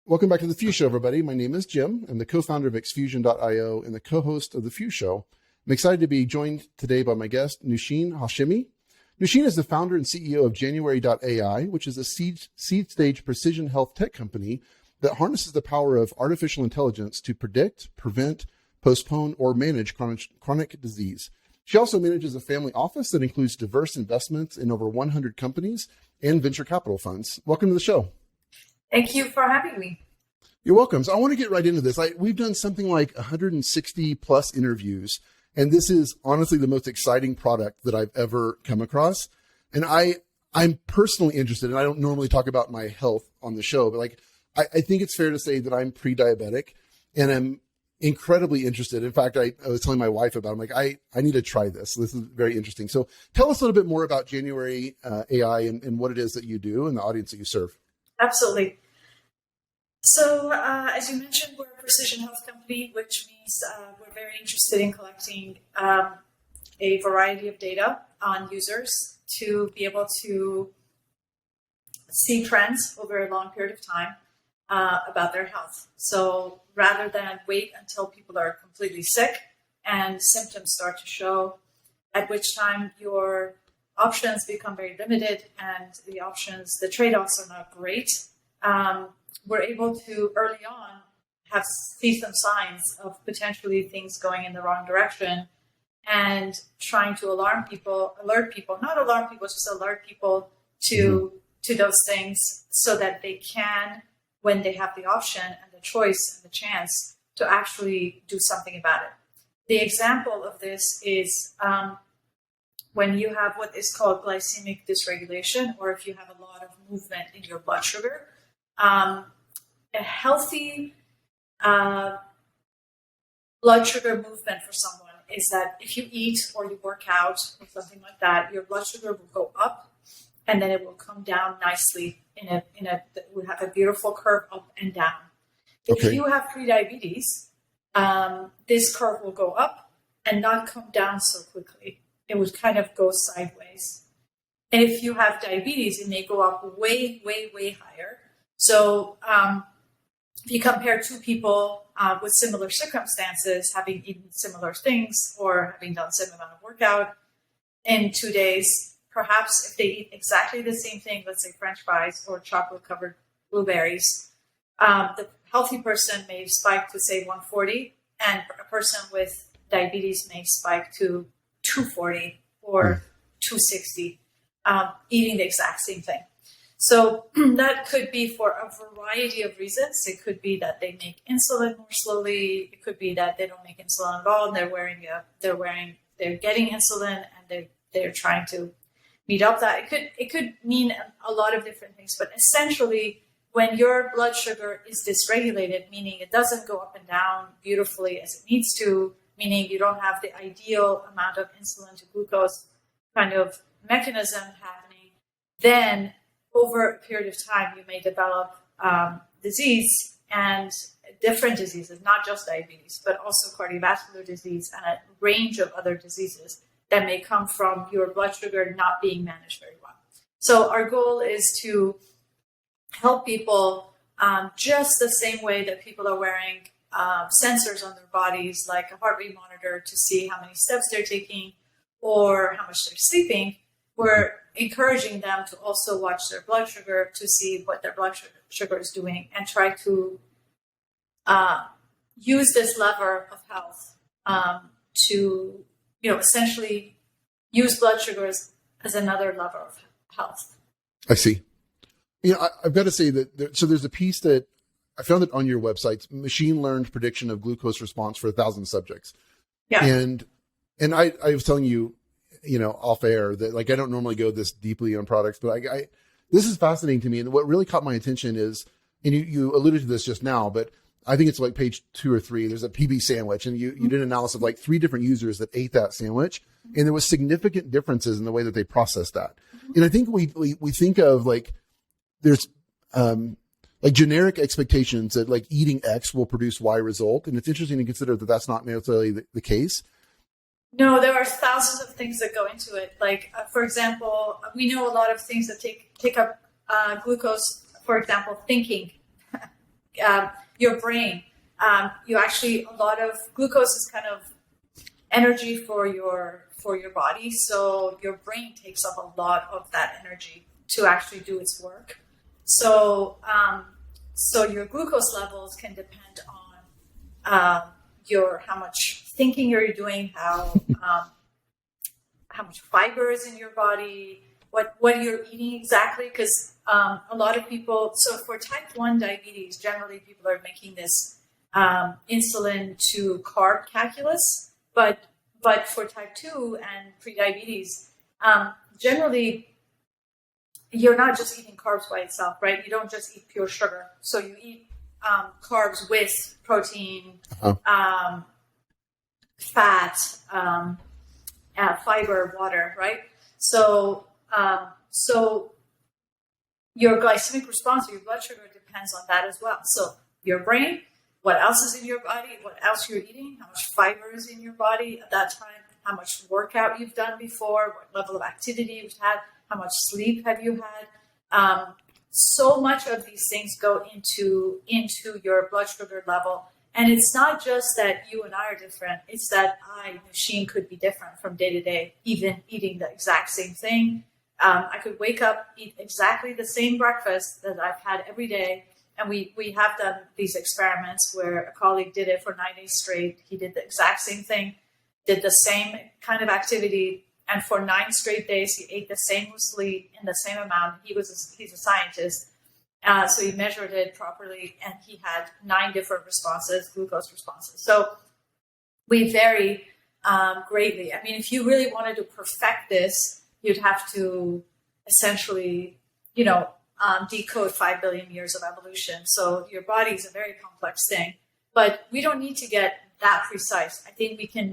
Welcome back to The Few Show, everybody. My name is Jim. I'm the co-founder of Xfusion.io and the co-host of The Few Show. I'm excited to be joined today by my guest, Noosheen Hashimi. Noosheen is the founder and CEO of January.ai, which is a seed stage precision health tech company that harnesses the power of artificial intelligence to predict, prevent, postpone, or manage chronic disease. She also manages a family office that includes diverse investments in over 100 companies and venture capital funds. Welcome to the show. Thank you for having me. You're welcome. So I want to get right into this. We've done something like 160 plus interviews, and this is honestly the most exciting product that I've ever come across. And I'm personally interested, and I don't normally talk about my health on the show, but I think it's fair to say that I'm pre-diabetic and I'm incredibly interested. In fact, I was telling my wife about it. I'm like, I need to try this. This is very interesting. So tell us a little bit more about January AI and what it is that you do and the audience that you serve. Absolutely. So as you mentioned, we're a precision health company, which means we're very interested in collecting a variety of data on users to be able to see trends over a long period of time about their health. So rather than wait until people are completely sick and symptoms start to show, at which time your options become very limited and the trade-offs are not great, we're able to early on see some signs of potentially things going in the wrong direction and trying to alert people to those things so that they can, when they have the option and the choice and the chance, to actually do something about it. The example of this is when you have what is called glycemic dysregulation, or if you have a lot of movement in your blood sugar. A healthy blood sugar movement for someone is that if you eat or you work out or something like that, your blood sugar will go up and then it will come down nicely we have a beautiful curve up and down. Okay. If you have prediabetes, this curve will go up and not come down so quickly. It would kind of go sideways. And if you have diabetes, it may go up way, way, way higher. So if you compare two people with similar circumstances, having eaten similar things or having done the same amount of workout in 2 days, perhaps if they eat exactly the same thing, let's say French fries or chocolate-covered blueberries, the healthy person may spike to, say, 140, and a person with diabetes may spike to 240 or 260, eating the exact same thing. So that could be for a variety of reasons. It could be that they make insulin more slowly. It could be that they don't make insulin at all, and they're getting insulin, and they're trying to meet up that. It could mean a lot of different things, but essentially, when your blood sugar is dysregulated, meaning it doesn't go up and down beautifully as it needs to, meaning you don't have the ideal amount of insulin to glucose kind of mechanism happening, then over a period of time, you may develop disease and different diseases, not just diabetes, but also cardiovascular disease and a range of other diseases that may come from your blood sugar not being managed very well. So our goal is to help people just the same way that people are wearing sensors on their bodies, like a heart rate monitor to see how many steps they're taking or how much they're sleeping. We're encouraging them to also watch their blood sugar to see what their blood sugar is doing and try to use this lever of health to, essentially use blood sugar as another lever of health. I see. I've got to say that there's a piece that I found it on your website, machine learned prediction of glucose response for 1,000 subjects. Yeah. And I was telling you, off air that I don't normally go this deeply on products, but this is fascinating to me. And what really caught my attention is, and you alluded to this just now, but I think it's like page 2 or 3, there's a PB sandwich, and you did an analysis of 3 different users that ate that sandwich. And there was significant differences in the way that they processed that. And I think we think of there's generic expectations that eating X will produce Y result. And it's interesting to consider that that's not necessarily the case. No, there are thousands of things that go into it. For example, we know a lot of things that take up glucose. For example, thinking. Your brain, you actually, a lot of glucose is kind of energy for your body. So your brain takes up a lot of that energy to actually do its work. So your glucose levels can depend on how much thinking you're doing, how much fiber is in your body, what you're eating exactly. Because a lot of people, so for type 1 diabetes, generally people are making this insulin to carb calculus, but for type 2 and prediabetes, generally you're not just eating carbs by itself, right? You don't just eat pure sugar. So you eat carbs with protein, fat, fiber, water, right? So your glycemic response, your blood sugar depends on that as well. So your brain, what else is in your body, what else you're eating, how much fiber is in your body at that time, how much workout you've done before, what level of activity you've had, how much sleep have you had. So much of these things go into your blood sugar level. And it's not just that you and I are different. It's that Noosheen, could be different from day to day, even eating the exact same thing. I could wake up, eat exactly the same breakfast that I've had every day. And we have done these experiments where a colleague did it for 9 days straight. He did the exact same thing, did the same kind of activity. And for 9 straight days, he ate the same sleep in the same amount. He's a scientist. So he measured it properly, and he had 9 different responses, glucose responses. So we vary greatly. I mean, if you really wanted to perfect this, you'd have to essentially, decode 5 billion years of evolution. So your body is a very complex thing, but we don't need to get that precise. I think we can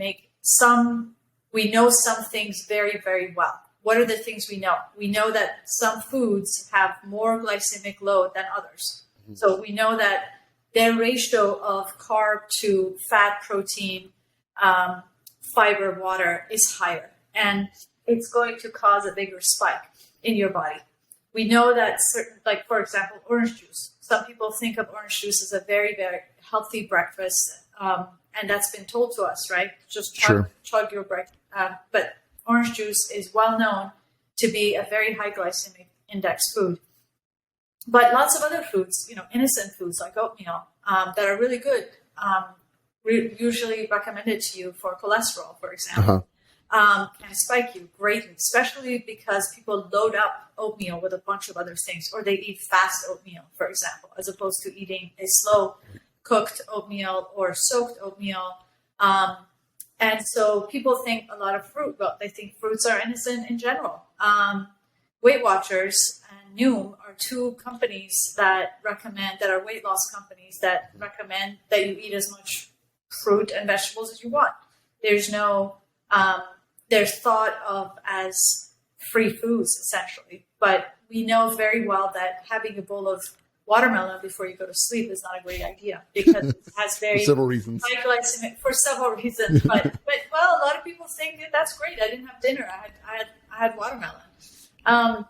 we know some things very, very well. What are the things we know? We know that some foods have more glycemic load than others. Mm-hmm. So we know that their ratio of carb to fat, protein, fiber, water is higher. And it's going to cause a bigger spike in your body. We know that like for example, orange juice. Some people think of orange juice as a very, very healthy breakfast. And that's been told to us, right? Just chug your breakfast. But orange juice is well known to be a very high glycemic index food. But lots of other foods, innocent foods like oatmeal, that are really good, usually recommended to you for cholesterol, for example, can spike you greatly, especially because people load up oatmeal with a bunch of other things, or they eat fast oatmeal, for example, as opposed to eating a slow cooked oatmeal or soaked oatmeal. And so people think a lot of fruit, well, they think fruits are innocent in general. Weight Watchers and Noom are 2 companies that are weight loss companies that recommend that you eat as much fruit and vegetables as you want. They're thought of as free foods, essentially. But we know very well that having a bowl of watermelon before you go to sleep is not a great idea because it has very for several reasons. High glycemic for several reasons. But a lot of people think that's great. I didn't have dinner. I had watermelon.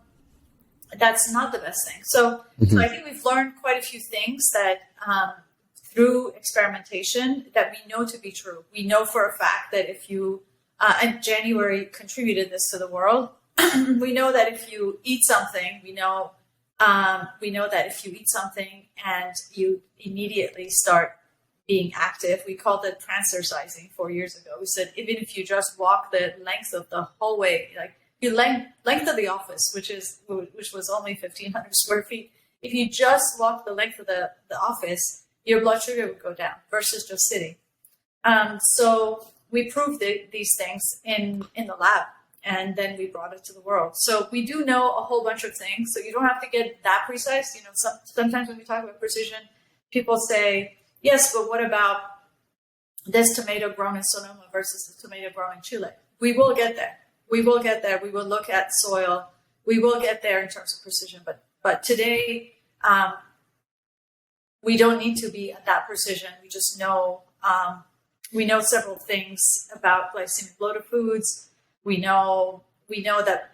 That's not the best thing. So I think we've learned quite a few things that through experimentation that we know to be true. We know for a fact that if you and January contributed this to the world. We know that if you eat something, we know that if you eat something and you immediately start being active, we called it transercising 4 years ago. We said, even if you just walk the length of the hallway, like the length of the office, which was only 1,500 square feet, if you just walk the length of the office, your blood sugar would go down versus just sitting. So we proved these things in the lab. And then we brought it to the world. So we do know a whole bunch of things. So you don't have to get that precise. Sometimes when we talk about precision, people say, yes, but what about this tomato grown in Sonoma versus the tomato grown in Chile? We will get there. We will get there. We will look at soil. We will get there in terms of precision. But today, we don't need to be at that precision. We just know, we know several things about glycemic load of foods. We know that,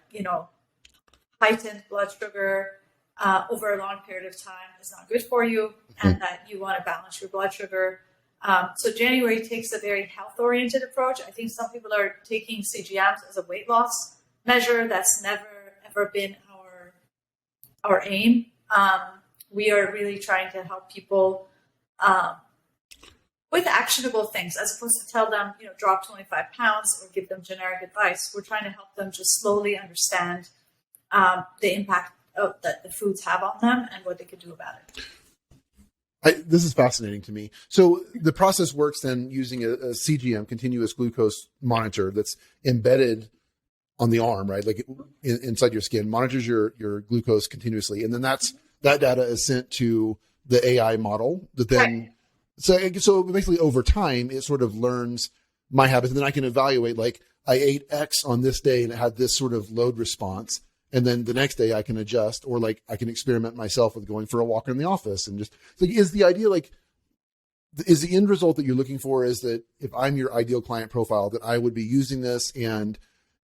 heightened blood sugar over a long period of time is not good for you, and that you want to balance your blood sugar. So January takes a very health-oriented approach. I think some people are taking CGMs as a weight loss measure. That's never, ever been our aim. We are really trying to help people with actionable things, as opposed to tell them, drop 25 pounds or give them generic advice. We're trying to help them just slowly understand the impact that the foods have on them and what they can do about it. This is fascinating to me. So the process works then using a CGM, continuous glucose monitor, that's embedded on the arm, right? Like inside your skin, monitors your glucose continuously. And then that data is sent to the AI model that then, right. So basically over time, it sort of learns my habits. And then I can evaluate, like, I ate X on this day and it had this sort of load response. And then the next day I can adjust, or like I can experiment myself with going for a walk in the office. And just like, is the idea, like, is the end result that you're looking for is that if I'm your ideal client profile, that I would be using this and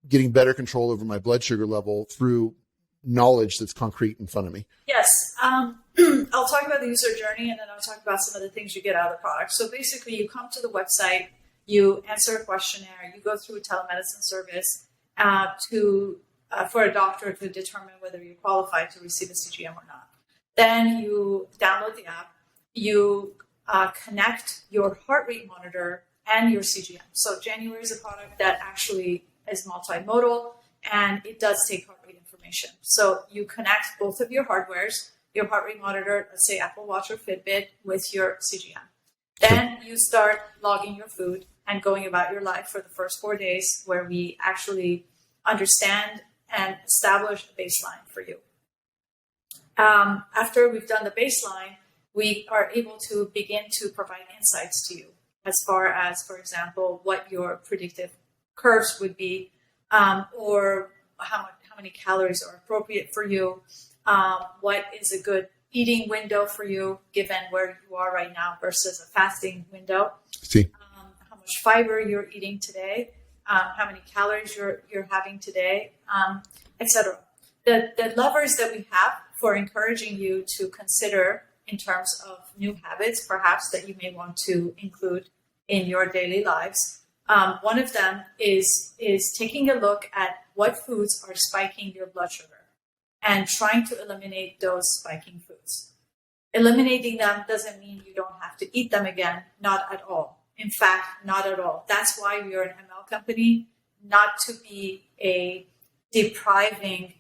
getting better control over my blood sugar level through knowledge that's concrete in front of me? Yes. I'll talk about the user journey, and then I'll talk about some of the things you get out of the product. So basically you come to the website, you answer a questionnaire, you go through a telemedicine service for a doctor to determine whether you're qualified to receive a CGM or not. Then you download the app, you connect your heart rate monitor and your CGM. So January is a product that actually is multimodal, and it does take heart rate information. So you connect both of your hardwares, your heart rate monitor, let's say Apple Watch or Fitbit, with your CGM. Then you start logging your food and going about your life for the first 4 days, where we actually understand and establish a baseline for you. After we've done the baseline, we are able to begin to provide insights to you as far as, for example, what your predictive curves would be, or how many calories are appropriate for you, what is a good eating window for you given where you are right now versus a fasting window, how much fiber you're eating today, how many calories you're having today, etc. The levers that we have for encouraging you to consider in terms of new habits, perhaps that you may want to include in your daily lives. One of them is taking a look at what foods are spiking your blood sugar and trying to eliminate those spiking foods. Eliminating them doesn't mean you don't have to eat them again, not at all. In fact, not at all. That's why we are an ML company, not to be a depriving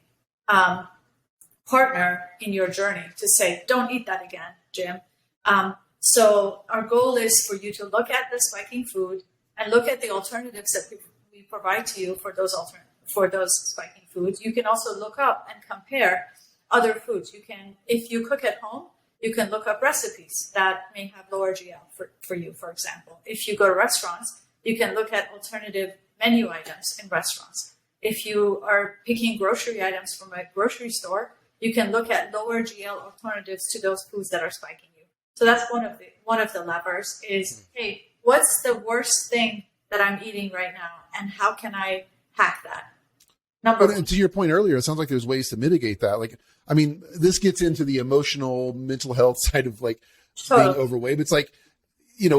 partner in your journey, to say, don't eat that again, Jim. So our goal is for you to look at the spiking food and look at the alternatives that we provide to you for those spiking foods. You can also look up and compare other foods. You can, if you cook at home, you can look up recipes that may have lower GL for you, for example. If you go to restaurants, you can look at alternative menu items in restaurants. If you are picking grocery items from a grocery store, you can look at lower GL alternatives to those foods that are spiking you. So that's one of the levers is, hey, what's the worst thing that I'm eating right now, and how can I hack that? But to your point earlier, it sounds like there's ways to mitigate that. Like, I mean, this gets into the emotional, mental health side of like being overweight. It's like,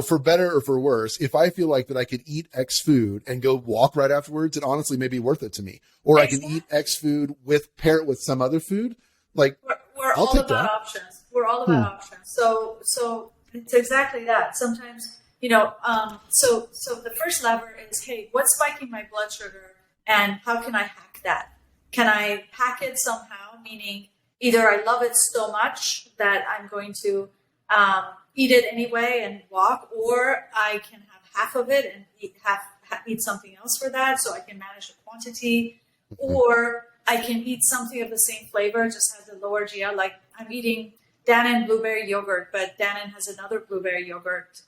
for better or for worse, if I feel like that I could eat X food and go walk right afterwards, it honestly may be worth it to me. Or exactly. I can eat X food pair it with some other food. Like, we're all about options. We're all about options. So it's exactly that. Sometimes, so the first lever is, hey, what's spiking my blood sugar and how can I hack that? Can I hack it somehow? Meaning either I love it so much that I'm going to eat it anyway and walk, or I can have half of it and eat something else for that, so I can manage the quantity, or I can eat something of the same flavor, just has a lower GL. Like I'm eating Dannon blueberry yogurt, but Dannon has another blueberry yogurt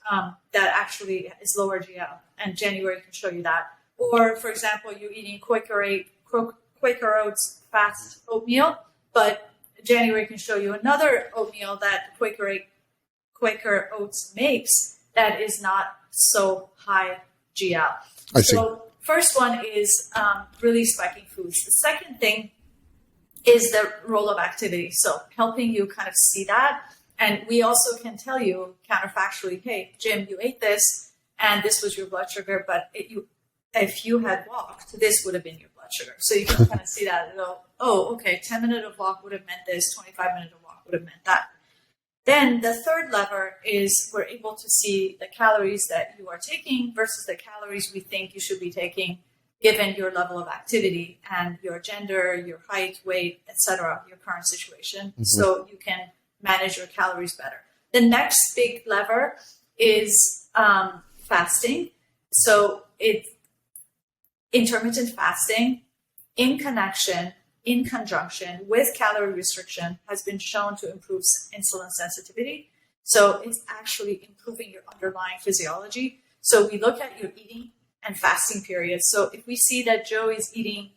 that actually is lower GL, and January can show you that. Or, for example, you're eating Quaker Oats fast oatmeal, but January can show you another oatmeal that Quaker Oats makes that is not so high GL. I see. So first one is really spiking foods. The second thing is the role of activity. So helping you kind of see that. And we also can tell you counterfactually, hey, Jim, you ate this and this was your blood sugar, but if you had walked, this would have been your blood sugar. So you can kind of see that and go, oh, okay, 10 minutes of walk would have meant this, 25 minutes of walk would have meant that. Then the third lever is we're able to see the calories that you are taking versus the calories we think you should be taking given your level of activity and your gender, your height, weight, etc., your current situation. Mm-hmm. So you can manage your calories better. The next big lever is fasting. So it's intermittent fasting in conjunction with calorie restriction has been shown to improve insulin sensitivity. So it's actually improving your underlying physiology. So we look at your eating and fasting periods. So if we see that Joe is eating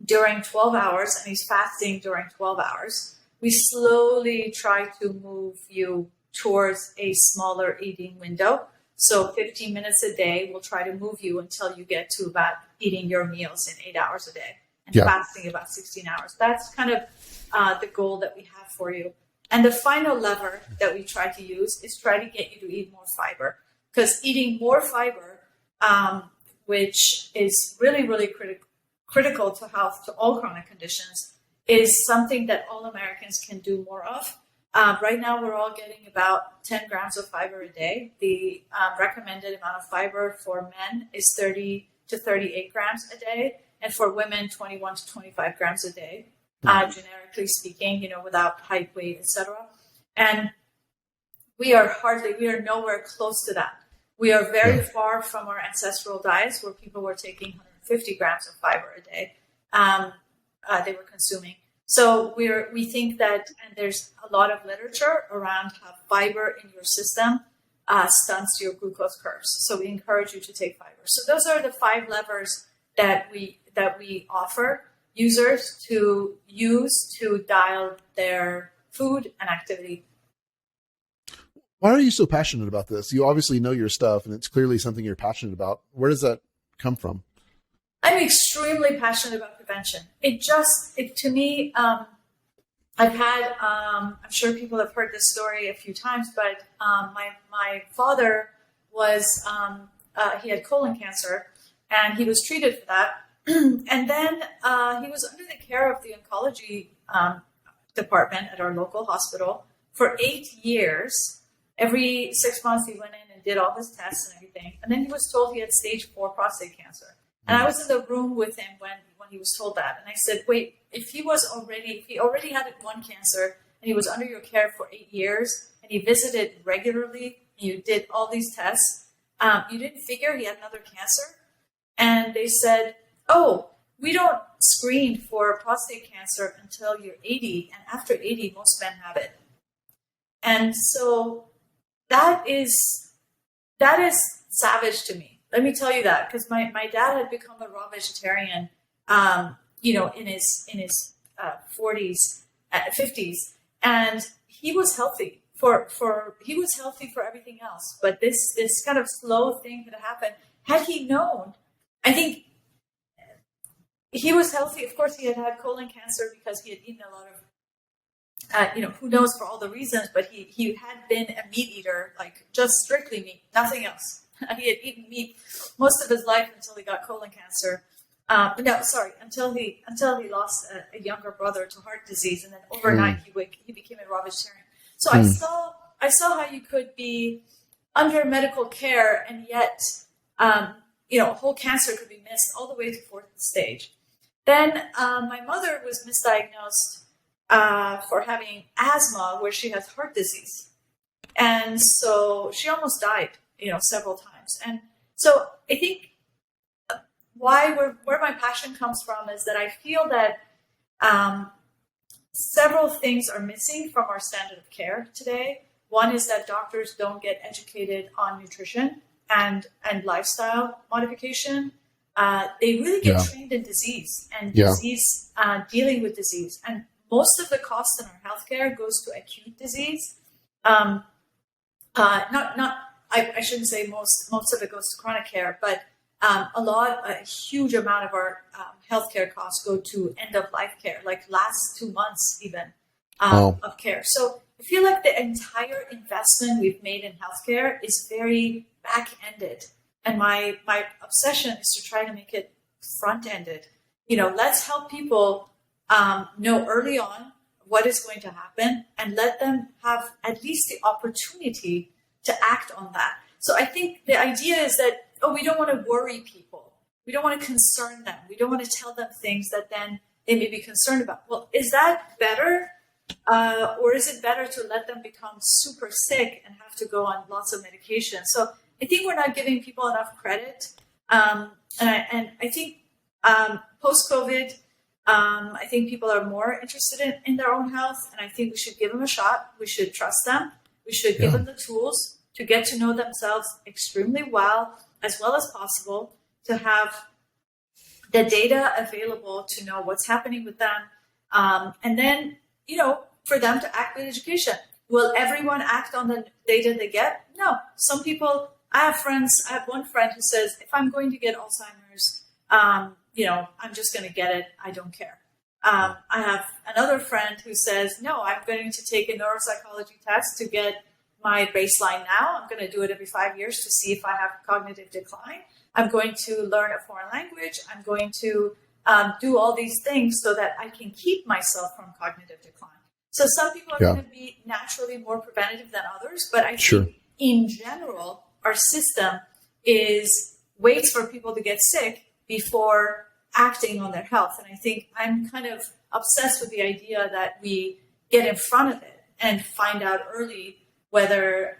during 12 hours and he's fasting during 12 hours, we slowly try to move you towards a smaller eating window. So 15 minutes a day, we'll try to move you until you get to about eating your meals in 8 hours a day and fasting about 16 hours. That's kind of the goal that we have for you. And the final lever that we try to use is try to get you to eat more fiber, because eating more fiber, which is really, really critical to health, to all chronic conditions, is something that all Americans can do more of. Right now, we're all getting about 10 grams of fiber a day. The recommended amount of fiber for men is 30 to 38 grams a day, and for women, 21 to 25 grams a day, generically speaking, without height, weight, etc. And we are nowhere close to that. We are very far from our ancestral diets where people were taking 150 grams of fiber a day. They were consuming. So we think that, and there's a lot of literature around how fiber in your system stunts your glucose curves. So we encourage you to take fiber. So those are the 5 levers that we offer users to use to dial their food and activity. Why are you so passionate about this? You obviously know your stuff, and it's clearly something you're passionate about. Where does that come from? I'm extremely passionate about prevention. To me, I've had, I'm sure people have heard this story a few times, but my father he had colon cancer, and he was treated for that. And then he was under the care of the oncology department at our local hospital for 8 years. Every 6 months he went in and did all his tests and everything. And then he was told he had stage 4 prostate cancer. And I was in the room with him when he was told that. And I said, wait, if he already had one cancer and he was under your care for 8 years and he visited regularly, and you did all these tests, you didn't figure he had another cancer? And they said, oh, we don't screen for prostate cancer until you're 80. And after 80, most men have it. And so that is savage to me. Let me tell you that, because my dad had become a raw vegetarian, in his 40s, 50s, and he was healthy for everything else. But this kind of slow thing that happened, had he known, I think he was healthy. Of course, he had colon cancer because he had eaten a lot of, who knows for all the reasons, but he had been a meat eater, like just strictly meat, nothing else. He had eaten meat most of his life until he got colon cancer. Until he lost a younger brother to heart disease, and then overnight he became a raw vegetarian. So I saw how you could be under medical care and yet whole cancer could be missed all the way to 4th stage. Then my mother was misdiagnosed for having asthma, where she has heart disease, and so she almost died, several times. And so I think where my passion comes from is that I feel that several things are missing from our standard of care today. One is that doctors don't get educated on nutrition and lifestyle modification. They really get trained in disease and disease, dealing with disease. And most of the cost in our healthcare goes to acute disease. I shouldn't say most of it goes to chronic care, but A huge amount of our healthcare costs go to end of life care, like last 2 months even of care. So I feel like the entire investment we've made in healthcare is very back-ended. And my obsession is to try to make it front-ended. Let's help people know early on what is going to happen and let them have at least the opportunity to act on that. So I think the idea is that, we don't want to worry people. We don't want to concern them. We don't want to tell them things that then they may be concerned about. Well, is that better? Or is it better to let them become super sick and have to go on lots of medication? So I think we're not giving people enough credit. And I think post-COVID, I think people are more interested in their own health. And I think we should give them a shot. We should trust them. We should give them the tools to get to know themselves extremely well as possible, to have the data available to know what's happening with them. And then, for them to act with education. Will everyone act on the data they get? No. Some people, I have one friend who says, if I'm going to get Alzheimer's, I'm just going to get it. I don't care. I have another friend who says, no, I'm going to take a neuropsychology test to get my baseline now. I'm going to do it every 5 years to see if I have cognitive decline. I'm going to learn a foreign language. I'm going to do all these things so that I can keep myself from cognitive decline. So some people are going to be naturally more preventative than others, but I think in general, our system waits for people to get sick before acting on their health. And I think I'm kind of obsessed with the idea that we get in front of it and find out early whether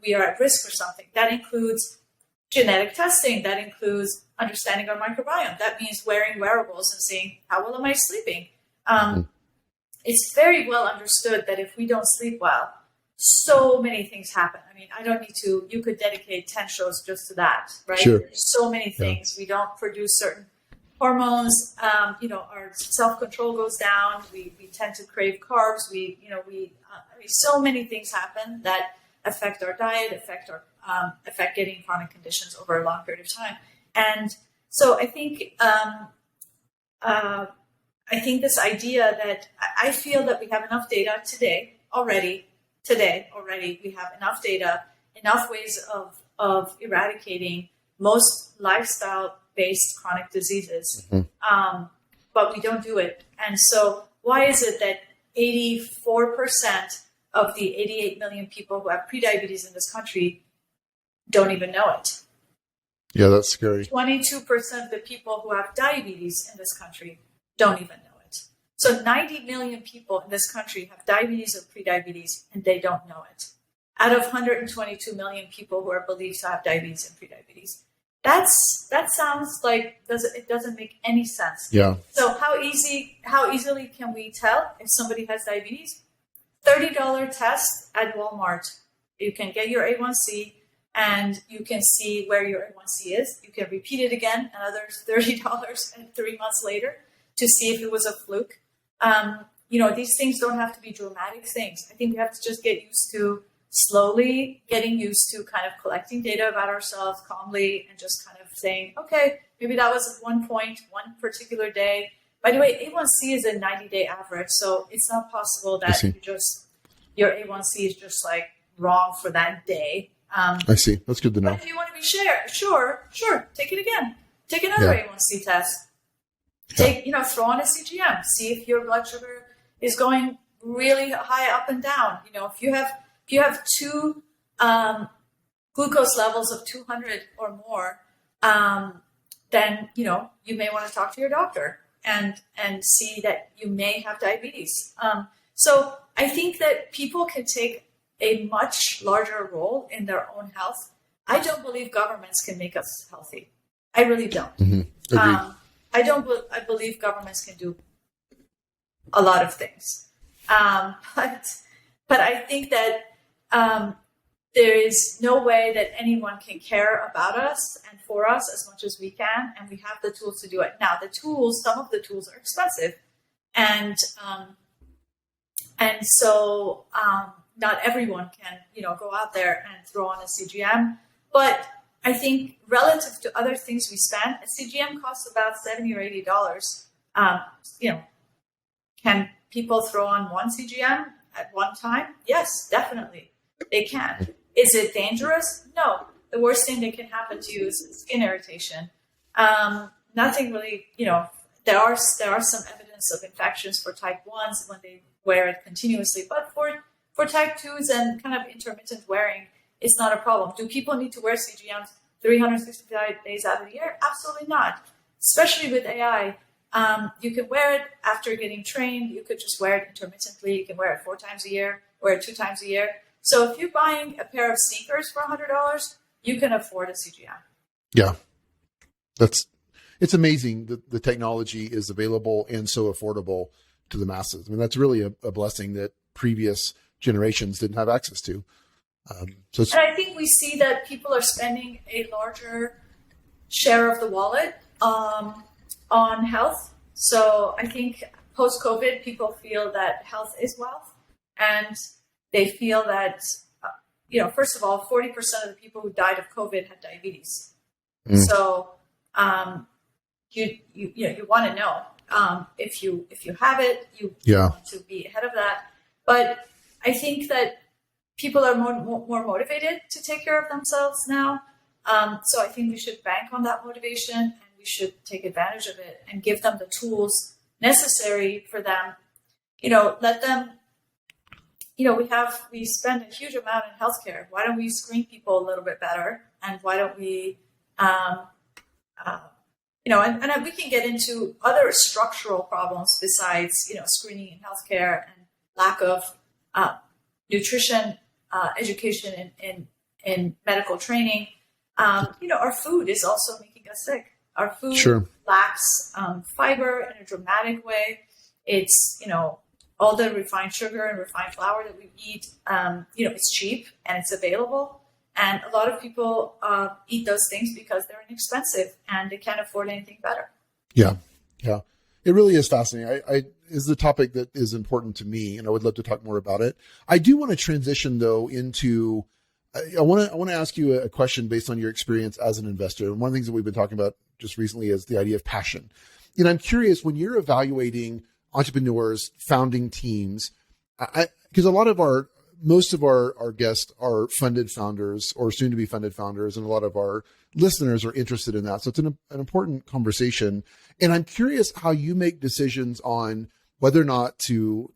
we are at risk for something. That includes genetic testing. That includes understanding our microbiome. That means wearing wearables and seeing how well am I sleeping. It's very well understood that if we don't sleep well, so many things happen. I mean, I don't need to, you could dedicate 10 shows just to that, right? Sure. There's so many things. We don't produce certain hormones. Our self-control goes down. We tend to crave carbs. So many things happen that affect our diet, affect getting chronic conditions over a long period of time. And so I think this idea that I feel that we have enough data today already, we have enough data, enough ways of eradicating most lifestyle-based chronic diseases, but we don't do it. And so why is it that 84% of the 88 million people who have prediabetes in this country don't even know it? Yeah, that's scary. 22% of the people who have diabetes in this country don't even know it. So 90 million people in this country have diabetes or prediabetes, and they don't know it. Out of 122 million people who are believed to have diabetes and prediabetes. That sounds like it doesn't make any sense. Yeah. So how easily can we tell if somebody has diabetes? $30 test at Walmart. You can get your A1C and you can see where your A1C is. You can repeat it again, another $30 and 3 months later to see if it was a fluke. These things don't have to be dramatic things. I think we have to just get used to slowly getting used to kind of collecting data about ourselves calmly and just kind of saying, okay, maybe that was one point, one particular day. By the way, A1C is a 90-day average, so it's not possible that your A1C is just like wrong for that day. I see. That's good to know. But if you want to be sure, take it again. Take another A1C test. Throw on a CGM. See if your blood sugar is going really high up and down. If you have two glucose levels of 200 or more, then you may want to talk to your doctor and see that you may have diabetes. So I think that people can take a much larger role in their own health. I don't believe governments can make us healthy. I really don't. Mm-hmm. I believe governments can do a lot of things. But I think that there is no way that anyone can care about us and for us as much as we can, and we have the tools to do it. Now, some of the tools are expensive, and so not everyone can, go out there and throw on a CGM. But I think relative to other things we spend, a CGM costs about $70 or $80. You know, can people throw on one CGM at one time? Yes, definitely. They can. Is it dangerous? No. The worst thing that can happen to you is skin irritation. Nothing really, you know, there are some evidence of infections for type 1s when they wear it continuously, but for type 2s and kind of intermittent wearing, it's not a problem. Do people need to wear CGMs 365 days out of the year? Absolutely not. Especially with AI. You can wear it after getting trained. You could just wear it intermittently. You can wear it 4 times a year, wear it 2 times a year. So if you're buying a pair of sneakers for $100, you can afford a CGM. Yeah. It's amazing that the technology is available and so affordable to the masses. I mean, that's really a blessing that previous generations didn't have access to. And I think we see that people are spending a larger share of the wallet on health. So I think post-COVID, people feel that health is wealth, and they feel that, you know, first of all, 40% of the people who died of COVID had diabetes. So you want to know if you have it, you want to be ahead of that. But I think that people are more motivated to take care of themselves now. So I think we should bank on that motivation, and we should take advantage of it and give them the tools necessary for them. You know, let them, you know, we spend a huge amount in healthcare. Why don't we screen people a little bit better? And why don't we, you know, and we can get into other structural problems besides, you know, screening in healthcare and lack of nutrition education in medical training. You know, our food is also making us sick. Our food lacks fiber in a dramatic way. It's, you know, all the refined sugar and refined flour that we eat, you know, it's cheap and it's available. And a lot of people eat those things because they're inexpensive and they can't afford anything better. Yeah. Yeah. It really is fascinating. I is the topic that is important to me, and I would love to talk more about it. I do want to transition though into, I want to ask you a question based on your experience as an investor. And one of the things that we've been talking about just recently is the idea of passion. And I'm curious, when you're evaluating entrepreneurs, founding teams, because most of our guests are funded founders or soon to be funded founders, and a lot of our listeners are interested in that. So it's an important conversation. And I'm curious how you make decisions on whether or not to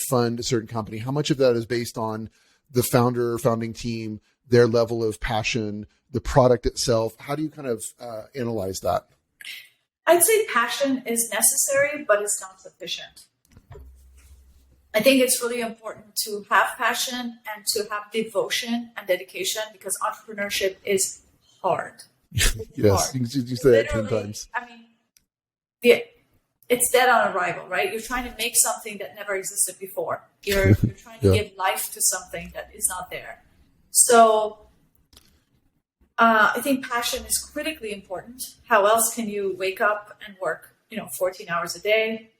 fund a certain company. How much of that is based on the founding team, their level of passion, the product itself? How do you kind of analyze that? I'd say passion is necessary, but it's not sufficient. I think it's really important to have passion and to have devotion and dedication, because entrepreneurship is hard. Yes, hard. You say that 10 times. I mean, it's dead on arrival, right? You're trying to make something that never existed before. You're trying to give life to something that is not there. So I think passion is critically important. How else can you wake up and work, 14 hours a day,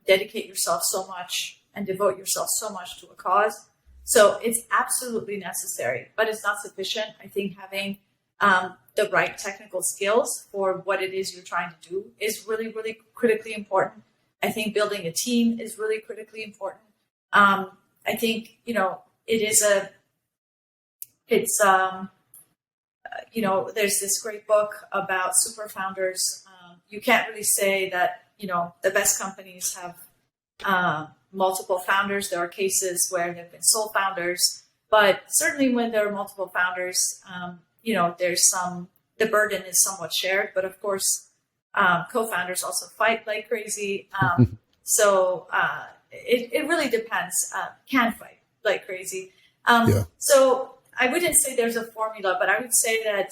dedicate yourself so much and devote yourself so much to a cause? So it's absolutely necessary, but it's not sufficient. I think having the right technical skills for what it is you're trying to do is really, really critically important. I think building a team is really critically important. I think, there's this great book about super founders. You can't really say that, the best companies have multiple founders. There are cases where there have been sole founders, but certainly when there are multiple founders, the burden is somewhat shared, but of course, co-founders also fight like crazy. It really depends, can fight like crazy. So I wouldn't say there's a formula, but I would say that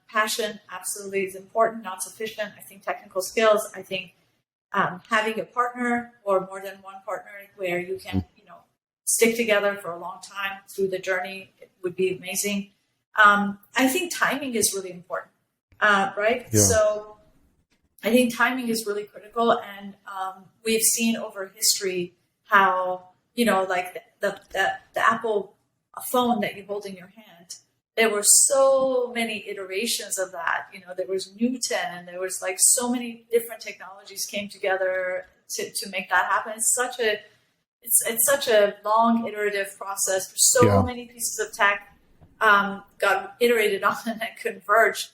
passion absolutely is important, not sufficient. I think technical skills, I think having a partner or more than one partner where you can, stick together for a long time through the journey, it would be amazing. I think timing is really important, right? Yeah. So I think timing is really critical. And we've seen over history how, like the Apple phone that you hold in your hand, there were so many iterations of that. There was Newton, and there was like so many different technologies came together to make that happen. It's such a long iterative process. So many pieces of tech got iterated on and then converged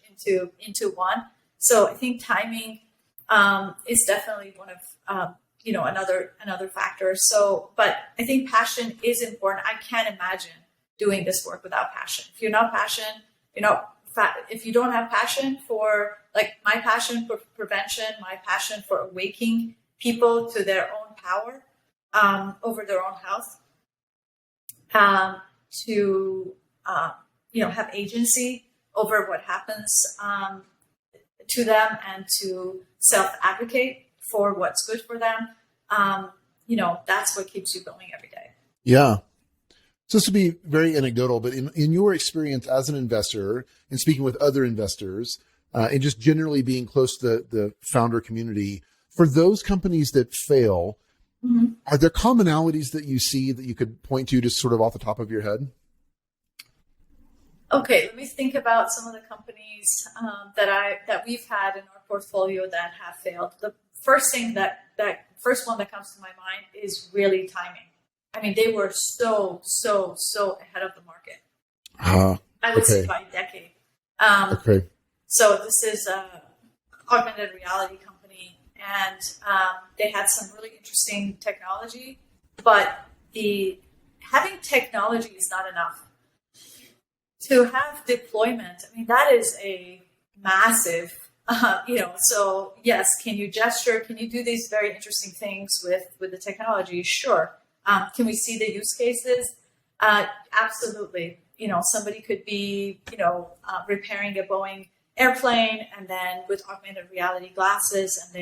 into one. So I think timing is definitely one of another factor. So, but I think passion is important. I can't imagine doing this work without passion. If you're not passionate, if you don't have passion for, like, my passion for prevention, my passion for awakening people to their own power over their own health, to have agency over what happens to them, and to self-advocate for what's good for them. That's what keeps you going every day. Yeah. So this would be very anecdotal, but in your experience as an investor and speaking with other investors, and just generally being close to the founder community, for those companies that fail, are there commonalities that you see that you could point to just sort of off the top of your head? Okay, let me think about some of the companies that we've had in our portfolio that have failed. The first thing first one that comes to my mind is really timing. I mean, they were so ahead of the market. I would say by a decade. So this is an augmented reality company, and they had some really interesting technology, but having technology is not enough. To have deployment, I mean, that is a massive, so yes, can you gesture? Can you do these very interesting things with the technology? Sure. Can we see the use cases? Absolutely. Somebody could be, repairing a Boeing airplane, and then with augmented reality glasses, and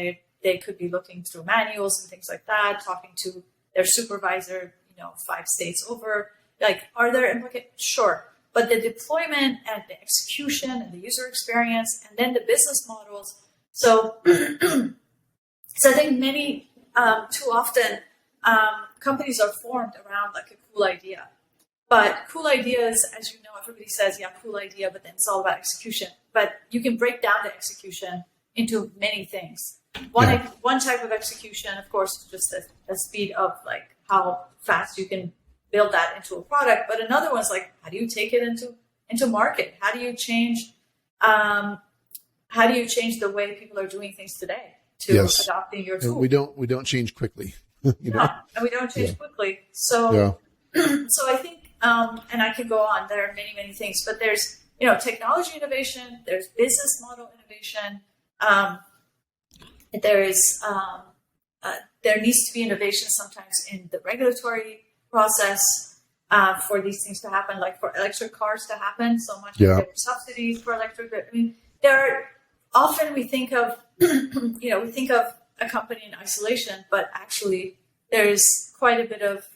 they could be looking through manuals and things like that, talking to their supervisor, 5 states over. Like, are there implications? Sure. But the deployment and the execution and the user experience, and then the business models. So, I think too often, companies are formed around like a cool idea. But cool ideas, as you know, everybody says, yeah, cool idea, but then it's all about execution. But you can break down the execution into many things. One type of execution, of course, is just the speed of like how fast you can build that into a product. But another one's like, how do you take it into market? How do you change the way people are doing things today to adopting your tool? And we don't change quickly. And we don't change quickly. So so I think and I can go on. There are many things, but there's technology innovation, there's business model innovation, there needs to be innovation sometimes in the regulatory process for these things to happen, like for electric cars to happen. So much subsidies for electric. I mean, often we think of a company in isolation, but actually there's quite a bit of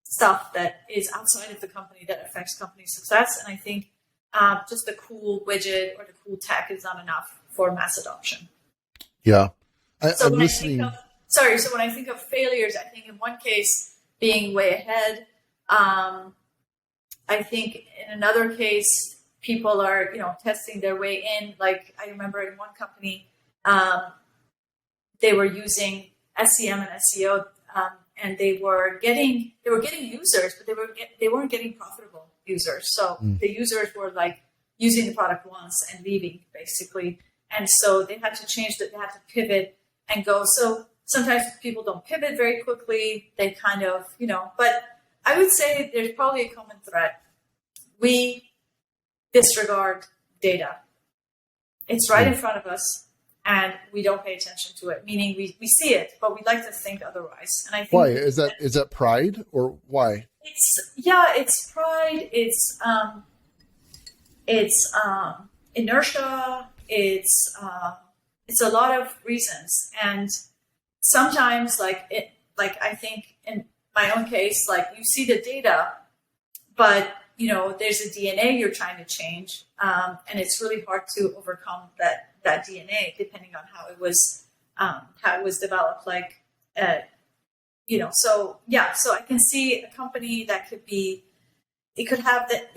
stuff that is outside of the company that affects company success. And I think just the cool widget or the cool tech is not enough for mass adoption. Yeah. So when I think of failures, I think in one case being way ahead. I think in another case, people are, testing their way in. Like I remember in one company, they were using SEM and SEO, and they were getting users, but they weren't getting profitable users. So the users were like using the product once and leaving basically. And so they had to change that. They had to pivot and go. So sometimes people don't pivot very quickly. They kind of, but I would say there's probably a common thread. We disregard data. It's right in front of us, and we don't pay attention to it, meaning we see it, but we like to think otherwise. And I think why is that pride, or why? It's pride. It's inertia. It's a lot of reasons. And sometimes I think in my own case, like you see the data, but there's a DNA you're trying to change. And it's really hard to overcome that DNA depending on how it was developed. So I can see a company that could have that,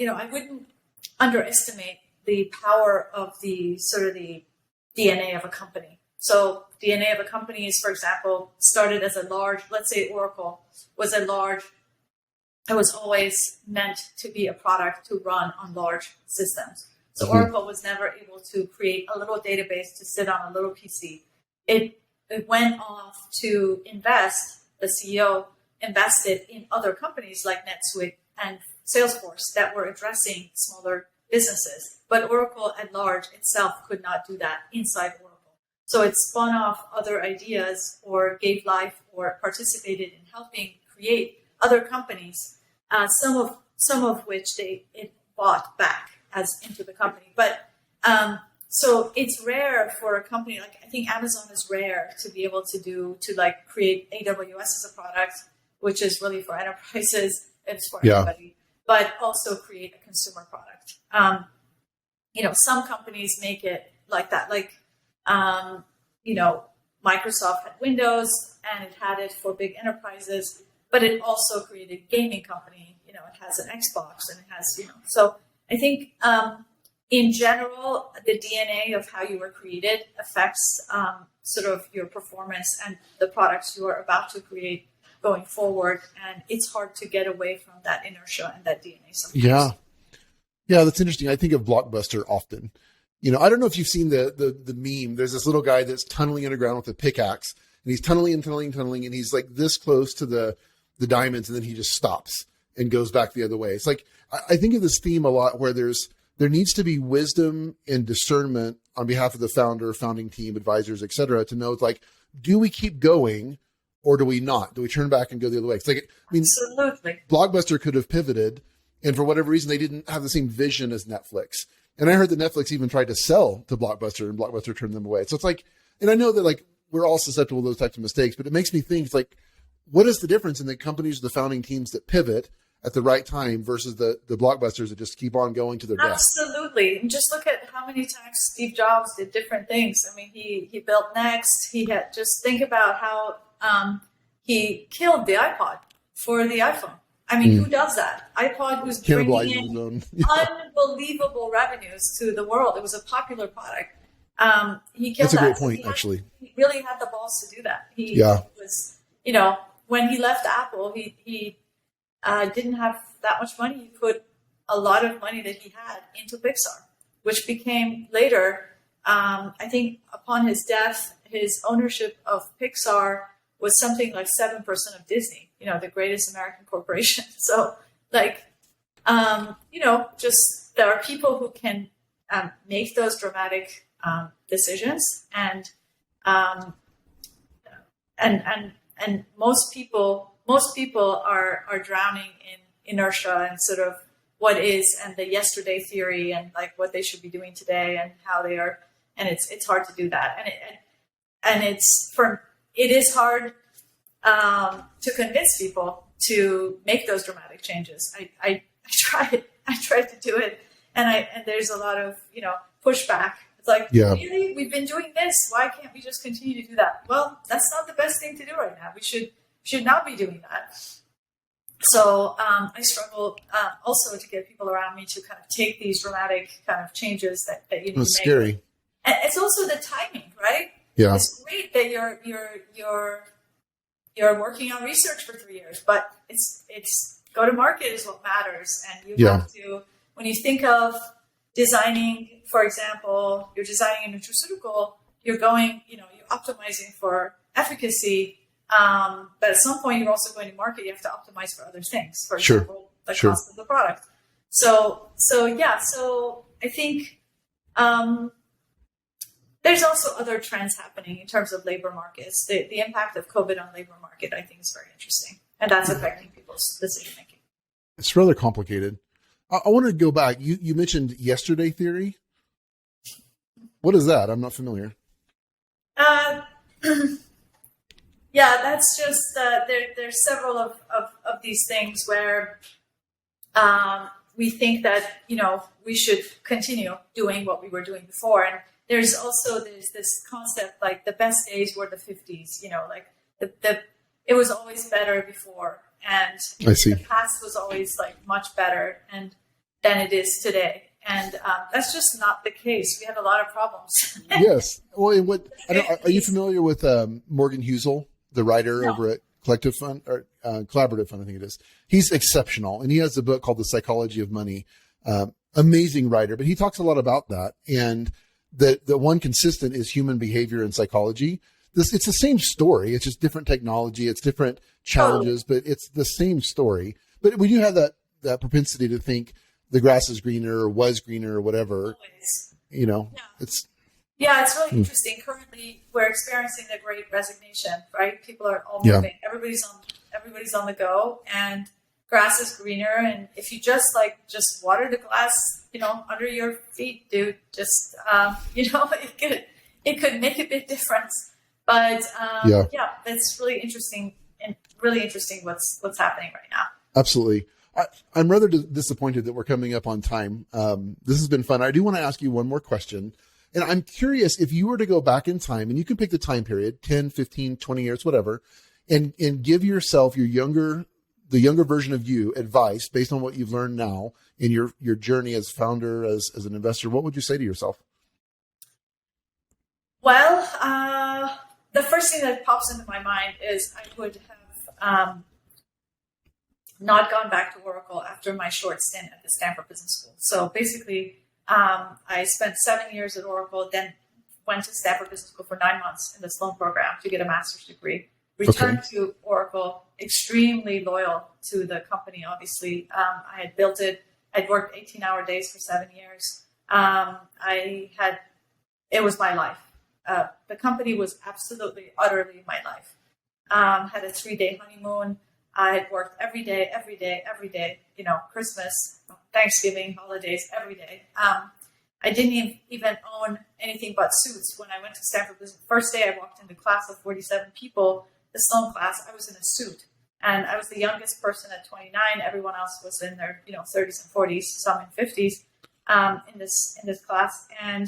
underestimate the power of the sort of the DNA of a company. So DNA of a company is, for example, started as a large, let's say Oracle was a large, it was always meant to be a product to run on large systems. So Oracle was never able to create a little database to sit on a little PC. It went off to invest, the CEO invested in other companies like NetSuite and Salesforce that were addressing smaller businesses. But Oracle at large itself could not do that inside Oracle. So it spun off other ideas or gave life or participated in helping create other companies, some of which it bought back as into the company. But so it's rare for a company like, I think Amazon is rare to be able to like create AWS as a product, which is really for enterprises. It's for everybody, but also create a consumer product. Some companies make it like that. Like, Microsoft had Windows and it had it for big enterprises, but it also created a gaming company. It has an Xbox and it has, so I think, in general, the DNA of how you were created affects sort of your performance and the products you are about to create going forward. And it's hard to get away from that inertia and that DNA sometimes. Yeah, that's interesting. I think of Blockbuster often. I don't know if you've seen the meme. There's this little guy that's tunneling underground with a pickaxe, and he's tunneling, and he's like this close to the diamonds, and then he just stops and goes back the other way. It's like, I think of this theme a lot where there needs to be wisdom and discernment on behalf of the founding team, advisors, et cetera, to know, like, do we keep going or do we not? Do we turn back and go the other way? It's like, Absolutely. Blockbuster could have pivoted, and for whatever reason, they didn't have the same vision as Netflix. And I heard that Netflix even tried to sell to Blockbuster, and Blockbuster turned them away. So it's like, and I know that like we're all susceptible to those types of mistakes, but it makes me think, it's like, what is the difference in the companies, the founding teams that pivot at the right time versus the Blockbusters that just keep on going to their death? Absolutely. And just look at how many times Steve Jobs did different things. I mean, he built Next. Just think about how he killed the iPod for the iPhone. I mean, who does that? iPod was bringing in unbelievable revenues to the world. It was a popular product. He killed that. That's a great point, actually. He really had the balls to do that. He was, when he left Apple, he didn't have that much money. He put a lot of money that he had into Pixar, which became later, I think upon his death, his ownership of Pixar was something like 7% of Disney, the greatest American corporation. So just there are people who can make those dramatic decisions, and most people are drowning in inertia and sort of what is, and the yesterday theory, and like what they should be doing today and how they are, and it's hard to do that, and it is hard to convince people to make those dramatic changes. I tried to do it, and there's a lot of pushback. It's like, really, we've been doing this. Why can't we just continue to do that? Well, that's not the best thing to do right now. We should not be doing that. So I struggle also to get people around me to kind of take these dramatic kind of changes that you need to make. It's scary. And it's also the timing, right? Yeah. It's great that you're working on research for 3 years, but it's go to market is what matters. And you have to, when you think of designing, for example, you're designing a nutraceutical, you're optimizing for efficacy. But at some point you're also going to market, you have to optimize for other things. For example, the cost of the product. So I think, there's also other trends happening in terms of labor markets. The impact of COVID on labor market, I think, is very interesting. And that's affecting people's decision making. It's rather complicated. I want to go back. You mentioned yesterday theory. What is that? I'm not familiar. Yeah, that's just, there's several of these things where we think that, we should continue doing what we were doing before. And there's this concept, like the best days were the 50s, like it was always better before. And I see. The past was always like much better than it is today. And that's just not the case. We had a lot of problems. Yes. Well, are you familiar with Morgan Housel, the writer No. over at Collective Fund or Collaborative Fund, I think it is. He's exceptional, and he has a book called The Psychology of Money. Amazing writer, but he talks a lot about that. And the one consistent is human behavior and psychology. It's the same story. It's just different technology. It's different challenges, but it's the same story. But we do have that propensity to think the grass is greener or was greener or whatever. Always. It's really interesting. Currently, we're experiencing the Great Resignation, right? People are all moving. Everybody's on the go, and grass is greener. And if you just water the glass, under your feet, dude, just it could make a big difference. But it's really interesting what's happening right now. Absolutely. I'm rather disappointed that we're coming up on time. This has been fun. I do want to ask you one more question. And I'm curious, if you were to go back in time, and you can pick the time period, 10, 15, 20 years, whatever, and give yourself, the younger version of you, advice based on what you've learned now in your journey as founder, as an investor, what would you say to yourself? Well, the first thing that pops into my mind is I would have not gone back to Oracle after my short stint at the Stanford Business School. So basically, I spent 7 years at Oracle, then went to Stanford Business School for 9 months in the Sloan program to get a master's degree. Returned to Oracle, extremely loyal to the company, obviously. I had built it. I'd worked 18-hour days for 7 years. It was my life. The company was absolutely, utterly my life. Had a 3-day honeymoon. I had worked every day, Christmas, Thanksgiving, holidays, every day. I didn't even own anything but suits when I went to Stanford Business. First day I walked into class of 47 people, the Sloan class, I was in a suit. And I was the youngest person at 29. Everyone else was in their 30s and 40s, some in 50s in this class. And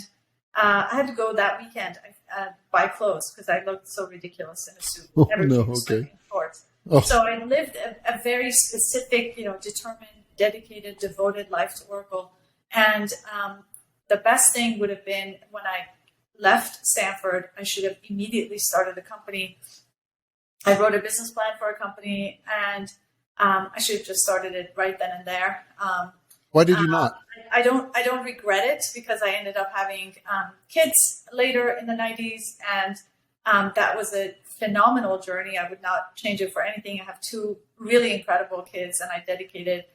I had to go that weekend buy clothes because I looked so ridiculous in a suit. Everybody was in shorts. So I lived a very specific, determined, dedicated, devoted life to Oracle. And the best thing would have been when I left Stanford, I should have immediately started a company. I wrote a business plan for a company, and I should have just started it right then and there. Why did you not? I don't regret it because I ended up having kids later in the 90s, and that was a phenomenal journey. I would not change it for anything. I have 2 really incredible kids, and I dedicated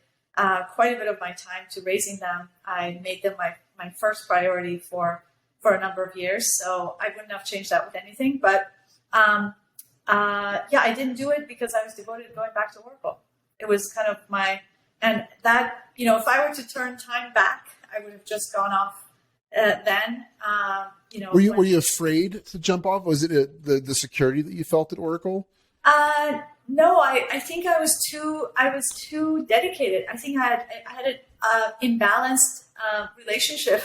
quite a bit of my time to raising them. I made them my first priority for a number of years, so I wouldn't have changed that with anything. But I didn't do it because I was devoted to going back to Oracle. It was kind of and that, if I were to turn time back, I would have just gone off then. Were you afraid to jump off? Was it the security that you felt at Oracle? No, I think I was too dedicated. I think I had an imbalanced relationship.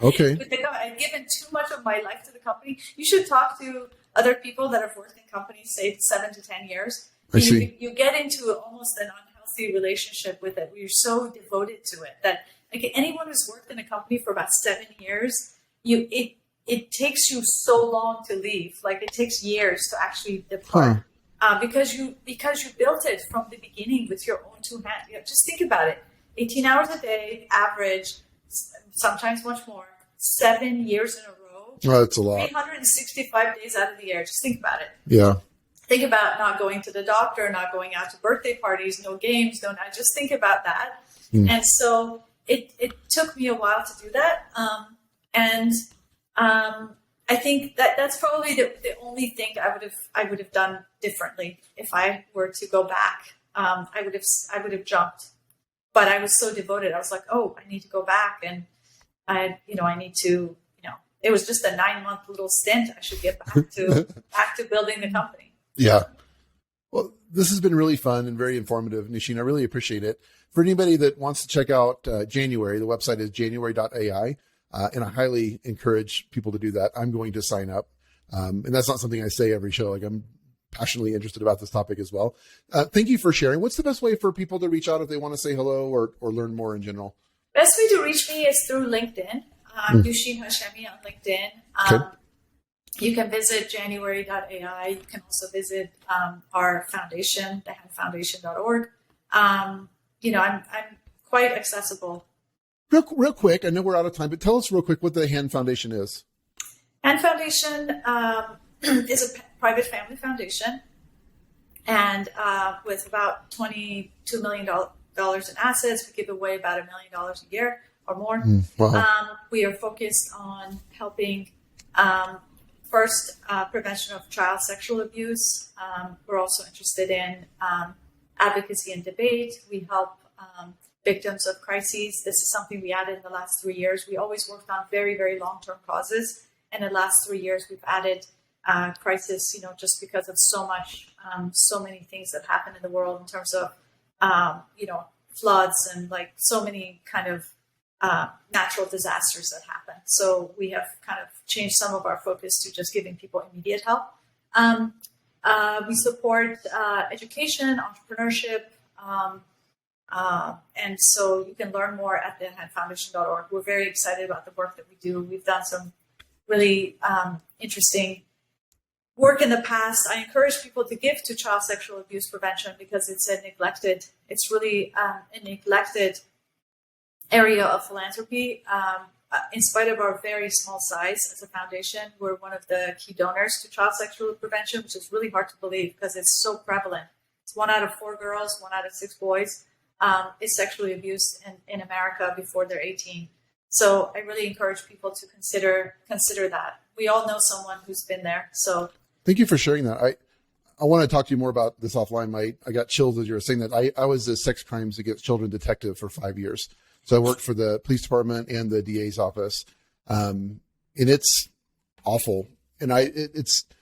With the company. I'd given too much of my life to the company. You should talk to other people that have worked in companies, say 7 to 10 years. You get into almost an unhealthy relationship with it. You're so devoted to it that anyone who's worked in a company for about 7 years, it takes you so long to leave. Like it takes years to actually depart. Because you built it from the beginning with your own 2 hands. Just think about it. 18 hours a day, average, sometimes much more, 7 years in a row. Oh, that's a lot. 365 days out of the year. Just think about it. Yeah. Think about not going to the doctor, not going out to birthday parties, no games, just think about that. And so it took me a while to do that. I think that's probably the only thing I would have done differently if I were to go back. I would have jumped, but I was so devoted. I was like, oh, I need to go back, and I need to. It was just a 9-month little stint. I should get back to building the company. Yeah. Well, this has been really fun and very informative, Noosheen. I really appreciate it. For anybody that wants to check out January, the website is January.ai. And I highly encourage people to do that. I'm going to sign up. And that's not something I say every show. Like I'm passionately interested about this topic as well. Thank you for sharing. What's the best way for people to reach out if they want to say hello or learn more in general? Best way to reach me is through LinkedIn. Noosheen Hashemi on LinkedIn. Okay. You can visit January.ai. You can also visit our foundation, thehandfoundation.org. I'm quite accessible. Real quick, I know we're out of time, but tell us real quick what the Hand Foundation is. Hand Foundation is a private family foundation, and with about $22 million in assets, we give away about $1 million a year or more. Wow. We are focused on helping first prevention of child sexual abuse. We're also interested in advocacy and debate. We help victims of crises. This is something we added in the last 3 years. We always worked on very, very long-term causes. And in the last 3 years, we've added crisis, just because of so many things that happen in the world in terms of, floods and like so many kind of natural disasters that happen. So we have kind of changed some of our focus to just giving people immediate help. We support education, entrepreneurship, and so you can learn more at thehandfoundation.org. We're very excited about the work that we do. We've done some really interesting work in the past. I encourage people to give to child sexual abuse prevention because it's really a neglected area of philanthropy. In spite of our very small size as a foundation, we're one of the key donors to child sexual prevention, which is really hard to believe because it's so prevalent. It's 1 out of 4 girls, 1 out of 6 boys is sexually abused in America before they're 18. So I really encourage people to consider that. We all know someone who's been there. So thank you for sharing that. I want to talk to you more about this offline. I got chills as you were saying that. I was a sex crimes against children detective for 5 years. So I worked for the police department and the DA's office. And it's awful. And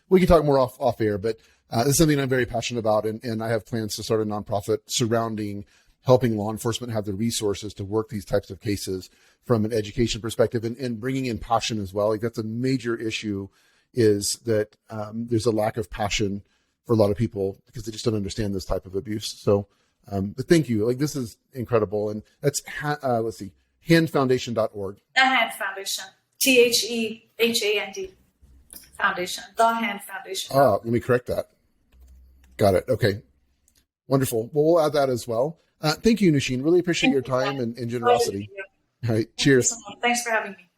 we can talk more off air, but it's something I'm very passionate about. And I have plans to start a nonprofit surrounding helping law enforcement have the resources to work these types of cases from an education perspective and bringing in passion as well. Like that's a major issue is that there's a lack of passion for a lot of people because they just don't understand this type of abuse. So, but thank you. Like this is incredible. And that's, handfoundation.org. The Hand Foundation, THEHAND Foundation, The Hand Foundation. Oh, let me correct that. Got it. Okay. Wonderful. Well, we'll add that as well. Thank you, Noosheen. Really appreciate your time and generosity. You. All right. Cheers. Thanks for having me.